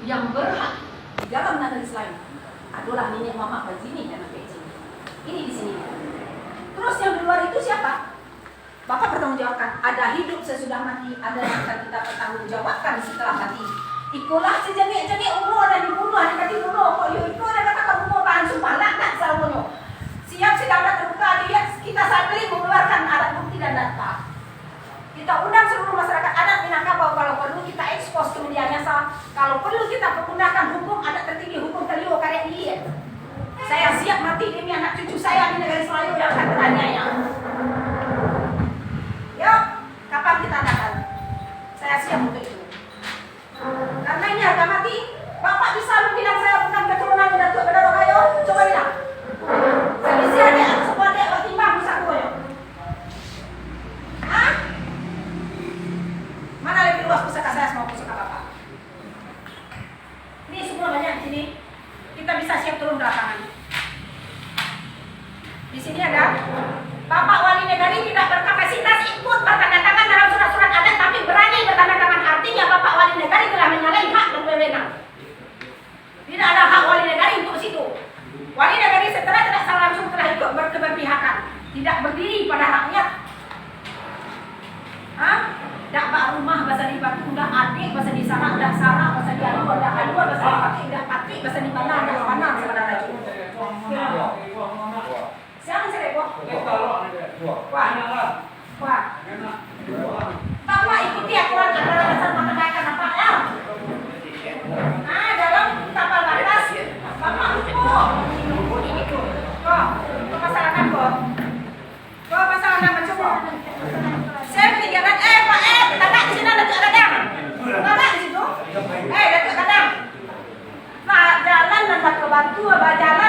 yang berhak di dalam negeri Islam adalah nenek mama begini dan sampai sini. Ini di sini. Terus yang di luar itu siapa? Bapak bertanggungjawabkan. Ada hidup sesudah mati, ada yang akan kita pertanggungjawabkan setelah mati. Ikulah sejenik-jenik umur dan dibunuh, ada kata bunuh, kok itu ada kata bunuh, bahan sumpah, laknat selalunya. Siap sedang terbuka, lihat kita sambil mengeluarkan alat bukti dan data. Kita undang seluruh masyarakat adat Minangkabau, kalau perlu kita ekspos ke media massa, kalau perlu kita pergunakan hukum adat tertinggi, hukum Telio karya dia. Saya siap mati demi anak cucu saya di negeri Selayu yang akan teraniaya. Yuk, kapan kita adakan? Saya siap untuk itu. Karena ini harga mati. Bapak bisa lu bilang saya bukan keturunan Datuk Bedaro Kayo? Coba bilang. Selisih ada semua dek bertimbang pusat koyo. Hah? Mana lebih luas pusaka saya sama pusaka Bapak? Ini semua banyak di sini. Kita bisa siap turun ke lapangan. Di sini ada Bapak Wali Negari tidak berkapasitas ikut bertanda tangan dalam surat-surat adat, tapi berani bertanda tangan. Artinya Bapak Wali Negari telah menyalahi hak dan wewenang. Tidak ada hak Wali Negari untuk situ. Wali Negari setelah tidak salah langsung telah ikut berkeberpihakan, tidak berdiri pada rakyat. Dak bak rumah bahasa di batu, dah adik bahasa di sana, dah sarah bahasa di anu, dah anu bahasa di patik, dah patik bahasa di mana, dah mana sebenarnya. Siapa sih kok? Wah. Bapak ikuti aturan antara dasar penegakan apa ya? Dalam kapal batas, Bapak hukum. Kok masyarakat kok? Kok masyarakat mencoba? Saya meninggalkan, Pak datang di sini Datuk Kadang. Datang di situ. Datuk Kadang. Nah, jalan dan batu-batu, jalan